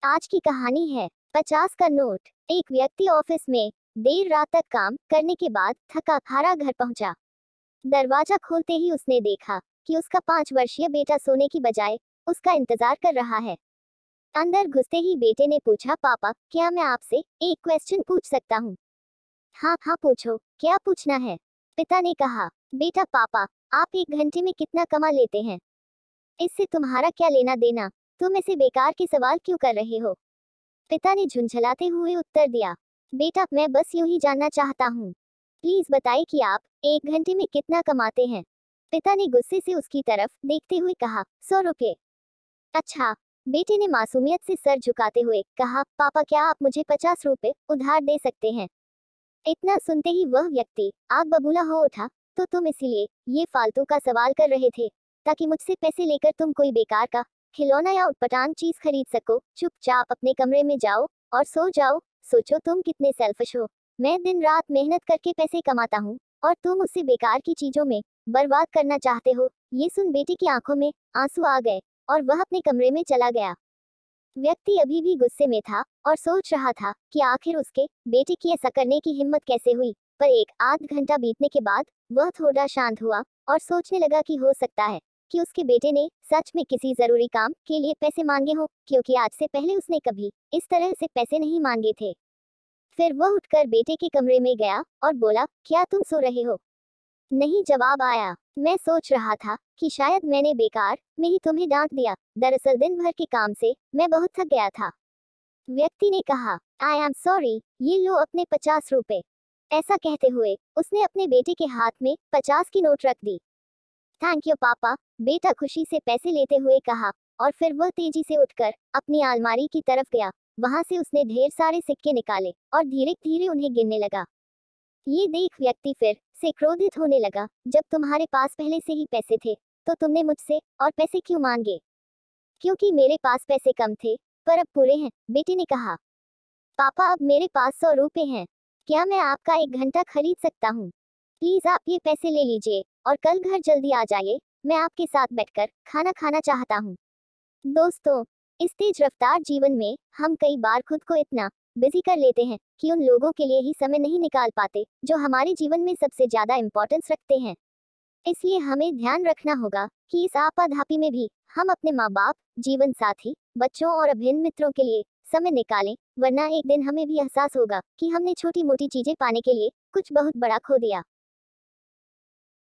आज की कहानी है 50 का नोट। एक व्यक्ति ऑफिस में देर रात तक काम करने के बाद थका हारा घर पहुंचा। दरवाजा खोलते ही उसने देखा कि उसका 5 वर्षीय बेटा सोने की बजाय उसका इंतजार कर रहा है। अंदर घुसते ही बेटे ने पूछा, पापा क्या मैं आपसे एक क्वेश्चन पूछ सकता हूँ? हाँ हाँ पूछो, क्या पूछना है? पिता ने कहा। बेटा, पापा आप एक घंटे में कितना कमा लेते हैं? इससे तुम्हारा क्या लेना देना? तुम ऐसे बेकार के सवाल क्यों कर रहे हो? पिता ने झुंझलाते हुए उत्तर दिया, बेटा मैं बस यूं ही जानना चाहता हूँ। प्लीज बताइए कि आप एक घंटे में कितना कमाते हैं। पिता ने गुस्से से उसकी तरफ देखते हुए कहा, 100 रुपये। अच्छा। बेटे ने मासूमियत से सर झुकाते हुए कहा, पापा क्या आप मुझे 50 रुपये उधार दे सकते हैं? इतना सुनते ही वह व्यक्ति आग बबूला हो उठा, तो तुम इसीलिए ये फालतू का सवाल कर रहे थे ताकि मुझसे पैसे लेकर तुम कोई बेकार का खिलौना या उटपटांग चीज खरीद सको। चुपचाप अपने कमरे में जाओ और सो जाओ। सोचो तुम कितने सेल्फिश हो। मैं दिन रात मेहनत करके पैसे कमाता हूँ और तुम उससे बेकार की चीजों में बर्बाद करना चाहते हो। ये सुन बेटे की आंखों में आंसू आ गए और वह अपने कमरे में चला गया। व्यक्ति अभी भी गुस्से में था और सोच रहा था कि आखिर उसके बेटे की ऐसा करने की हिम्मत कैसे हुई। पर एक आध घंटा बीतने के बाद वह थोड़ा शांत हुआ और सोचने लगा कि हो सकता है कि उसके बेटे ने सच में किसी जरूरी काम के लिए पैसे मांगे हों, क्योंकि आज से पहले उसने कभी इस तरह से पैसे नहीं मांगे थे। फिर वह उठकर बेटे के कमरे में गया और बोला, क्या तुम सो रहे हो? नहीं जवाब आया। मैं सोच रहा था कि शायद मैंने बेकार में ही तुम्हें डांट दिया। दरअसल दिन भर के काम से मैं बहुत थक गया था। व्यक्ति ने कहा, आई एम सॉरी, ये लो अपने 50 रुपए। ऐसा कहते हुए उसने अपने बेटे के हाथ में 50 की नोट रख दी। थैंक यू पापा, बेटा खुशी से पैसे लेते हुए कहा, और फिर वह तेजी से उठकर अपनी अलमारी की तरफ गया। वहां से उसने ढेर सारे सिक्के निकाले और धीरे धीरे उन्हें गिनने लगा। ये देख व्यक्ति फिर से क्रोधित होने लगा, जब तुम्हारे पास पहले से ही पैसे थे तो तुमने मुझसे और पैसे क्यों मांगे? क्योंकि मेरे पास पैसे कम थे, पर अब पूरे हैं, बेटे ने कहा। पापा अब मेरे पास 100 रुपए हैं। क्या मैं आपका एक घंटा खरीद सकता हूँ? प्लीज आप ये पैसे ले लीजिए और कल घर जल्दी आ जाइए। मैं आपके साथ बैठकर खाना खाना चाहता हूँ। दोस्तों, इस तेज रफ्तार जीवन में हम कई बार खुद को इतना बिजी कर लेते हैं कि उन लोगों के लिए ही समय नहीं निकाल पाते जो हमारे जीवन में सबसे ज्यादा इंपॉर्टेंस रखते हैं। इसलिए हमें ध्यान रखना होगा कि इस आपाधापी में भी हम अपने माँ बाप, जीवन साथी, बच्चों और अभिन्न मित्रों के लिए समय निकालें, वरना एक दिन हमें भी एहसास होगा कि हमने छोटी मोटी चीजें पाने के लिए कुछ बहुत बड़ा खो दिया।